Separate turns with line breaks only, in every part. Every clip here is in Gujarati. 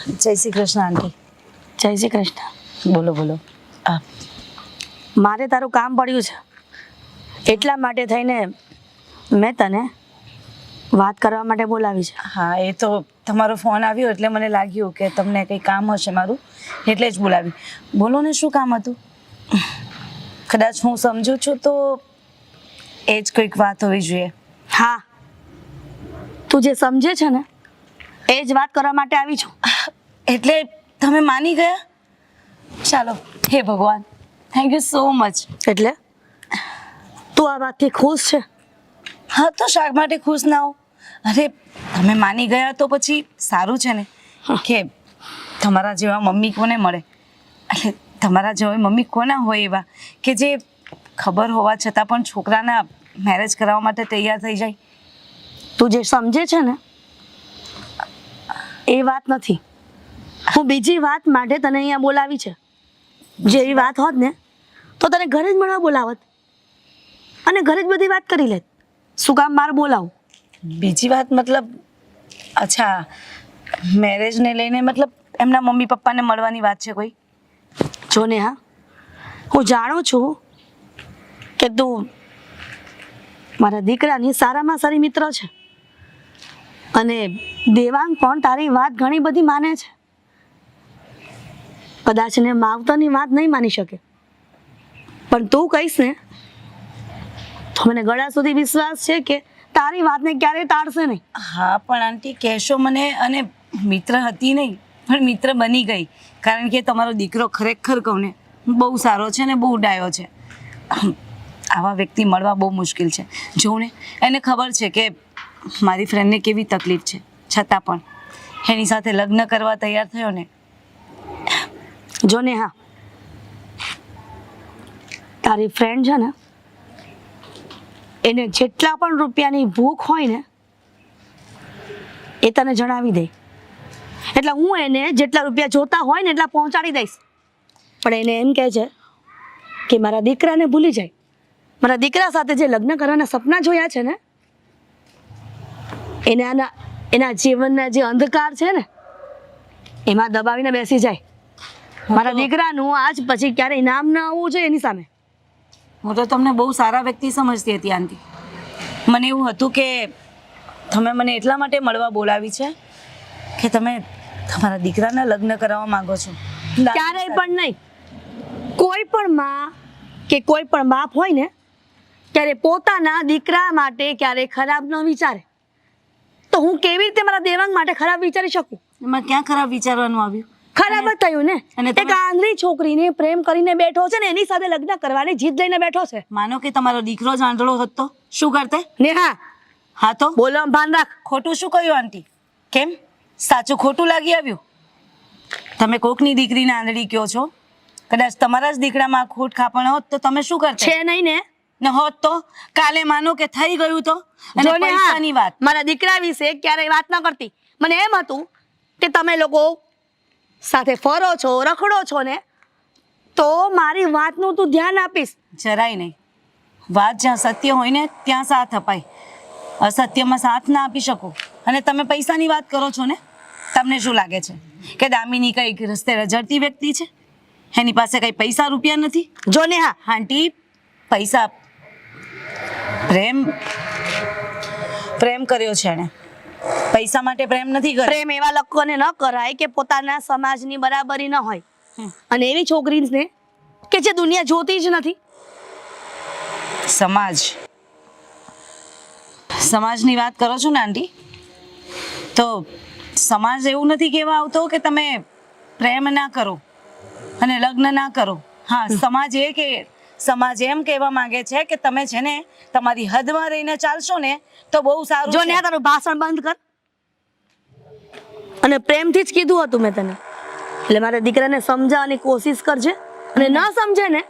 જય શ્રી કૃષ્ણ આંટી.
જય શ્રી કૃષ્ણ.
બોલો બોલો.
મારે તારું કામ પડ્યું છે એટલા માટે થઈને મેં તને વાત કરવા માટે બોલાવી છે.
હા, એ તો તમારો ફોન આવ્યો એટલે મને લાગ્યું કે તમને કંઈ કામ હશે મારું, એટલે જ બોલાવી. બોલો ને, શું કામ હતું? કદાચ હું સમજુ છું તો એ જ કોઈક વાત હોવી જોઈએ.
હા, તું જે સમજે છે ને એ જ વાત કરવા માટે આવી છું.
એટલે તમે માની ગયા? ચાલો, હે ભગવાન, થેન્ક યુ સો મચ.
એટલે તું આ વાતથી ખુશ છે?
હા, તો શાક માટે ખુશ ના હો. અરે, તમે માની ગયા તો પછી સારું છે ને, કે તમારા જેવા મમ્મી કોને મળે? એટલે તમારા જેવા મમ્મી કોના હોય એવા કે જે ખબર હોવા છતાં પણ છોકરાના મેરેજ કરાવવા માટે તૈયાર થઈ જાય?
તું જે સમજે છે ને એ વાત નથી. હું બીજી વાત માટે તને અહીંયા બોલાવી છે. જે એવી વાત હોત ને તો તને ઘરે જ મળવા બોલાવત અને ઘરે જ બધી વાત કરી લેત. શું કામ બહાર બોલાવું?
બીજી વાત મતલબ? અચ્છા, મેરેજને લઈને મતલબ એમના મમ્મી પપ્પાને મળવાની વાત છે કોઈ?
જો ને, હા, હું જાણું છું કે તું મારા દીકરાની સારામાં સારી મિત્ર છે અને દેવાંગ પણ તારી વાત ઘણી બધી માને છે. કદાચ ને માવતરની વાત નહીં માની શકે, પણ તું કહીશ ને તો મને ગળા સુધી વિશ્વાસ છે કે તારી વાતને ક્યારેય ટાળશે નહીં.
હા, પણ આંટી કહેશો મને, અને મિત્ર હતી નહીં પણ મિત્ર બની ગઈ, કારણ કે તમારો દીકરો ખરેખર કહું ને બહુ સારો છે ને બહુ ડાયો છે. આવા વ્યક્તિ મળવા બહુ મુશ્કેલ છે. જોઉં ને, એને ખબર છે કે મારી ફ્રેન્ડને કેવી તકલીફ છે, છતાં પણ એની સાથે લગ્ન કરવા તૈયાર થયો ને.
જો ને, હા, તારી ફ્રેન્ડ છે ને એને જેટલા પણ રૂપિયાની ભૂખ હોય ને એ તને જણાવી દે, એટલે હું એને જેટલા રૂપિયા જોતા હોય ને એટલા પહોંચાડી દઈશ. પણ એને એમ કહે છે કે મારા દીકરાને ભૂલી જાય. મારા દીકરા સાથે જે લગ્ન કરવાના સપના જોયા છે ને એને એના જીવનના જે અંધકાર છે ને એમાં દબાવીને બેસી જાય. મારા દીકરાનું આજ પછી ક્યારેય નામ ન આવવું જોઈએ એની સામે.
હું તો તમને બહુ સારા વ્યક્તિ સમજતી હતી આંટી. મને એવું હતું કે તમે મને એટલા માટે મળવા બોલાવી છે કે તમે તમારા દીકરાના લગ્ન કરાવવા માંગો છો.
ક્યારેય પણ નહીં. કોઈ પણ માં કે કોઈ પણ બાપ હોય ને ત્યારે પોતાના દીકરા માટે ક્યારેય ખરાબ ન વિચારે. તો હું કેવી રીતે મારા દેવાંગ માટે ખરાબ વિચારી શકું?
એમાં ક્યાં ખરાબ વિચારવાનું આવ્યું?
ખરાબ જ થયું ને.
અને
એક આંધળી છોકરીને પ્રેમ કરીને બેઠો છે ને એની સાથે લગ્ન કરવાની જીદ લઈને બેઠો છે.
માનો કે તમારો દીકરો જ આંધળો હોત તો શું કરતે?
ને હા,
હા તો
બોલવામાં ભાન રાખ.
ખોટું શું કહ્યું આંટી? કેમ સાચું ખોટું લાગી આવ્યું? તમે કોકની દીકરીને આંધળી કહો છો. કદાચ તમારા જ દીકરામાં ખોટ ખાપણ હોત તો તમે શું કરતે?
છે નહીં ને
હોત તો કાલે માનો કે થઈ ગયું તો? અને
જો ને, હા,
પૈસાની વાત,
મારા દીકરા વિશે ક્યારેય વાત ન કરતી. મને એમ હતું કે તમે લોકો સાથે ફરો છો, રખડો છો ને તો મારી વાતનું તું ધ્યાન આપીશ.
જરાય નહીં. વાત જ્યાં સત્ય હોય ને ત્યાં સાથ અપાય, અસત્યમાં સાથ ના આપી શકો. અને તમે પૈસાની વાત કરો છો ને, તમને શું લાગે છે કે દામિની કઈ રસ્તે રજડતી વ્યક્તિ છે? એની પાસે કઈ પૈસા રૂપિયા નથી.
જો ને, હા,
આંટી, પૈસા પ્રેમ કર્યો છે એને, પૈસા માટે પ્રેમ નથી કર્યો.
પ્રેમ એવા લોકોને ન કરાય કે પોતાના સમાજની બરાબરી ન હોય, અને એવી છોકરીને કે જે દુનિયા જોતી જ નથી.
સમાજની વાત કરો છો ને આંટી, તો સમાજ એવું નથી કહેવા આવતો કે તમે પ્રેમ ના કરો અને લગ્ન ના કરો. હા, સમાજ એમ કહેવા માંગે છે કે તમે છે ને તમારી હદમાં રહીને ચાલશો ને તો બહુ સારું.
જો ને, આ તારું ભાષણ બંધ કર. અને પ્રેમથી જ કીધું હતું મેં તને, એટલે મારા દીકરાને સમજાવવાની કોશિશ કરજે. અને ન સમજે ને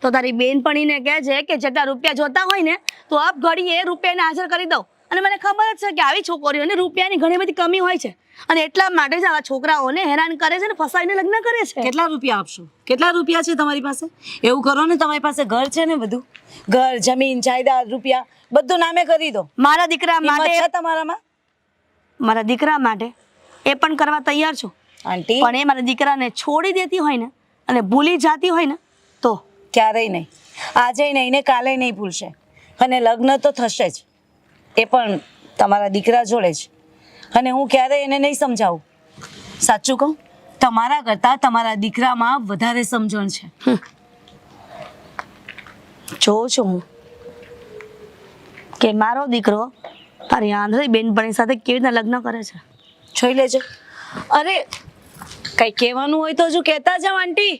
તો તારી બેનપણીને કહેજે કે જેટલા રૂપિયા જોતા હોય ને તો આપ ઘડીએ રૂપિયાને હાજર કરી દઉં. અને મને ખબર જ છે કે આવી છોકરીઓને રૂપિયાની ઘણી બધી કમી હોય છે અને એટલા માટે જ આવા છોકરાઓને હેરાન કરે છે ને ફસાઈને લગ્ન કરે છે.
કેટલા રૂપિયા આપશો? કેટલા રૂપિયા છે તમારી પાસે? એવું કરો ને, તમારી પાસે ઘર છે ને, બધું ઘર, જમીન, જાયદાદ, રૂપિયા બધું નામે કરી દો.
મારા દીકરા
હિંમત છે
માટે,
તમારામાં?
મારા દીકરા માટે એ પણ કરવા તૈયાર છું.
આંટી
પણ એ મારા દીકરાને છોડી દેતી હોય ને અને ભૂલી જતી હોય ને તો
ક્યારેય નહીં, આજે નહીં ને કાલે નહીં ભૂલશે. અને લગ્ન તો થશે જ, એ પણ તમારા દીકરા જોડે જ. અને હું ક્યારેય એને નહીં સમજાવું. સાચું કહું, તમારા કરતાં તમારા દીકરામાં વધારે સમજણ છે.
જોઉં છું હું કે મારો દીકરો મારી આંધળી બેનપણી સાથે કેવી રીતના લગ્ન કરે છે.
જોઈ લેજો. અરે કંઈ કહેવાનું હોય તો હજુ કહેતા જાઓ આંટી.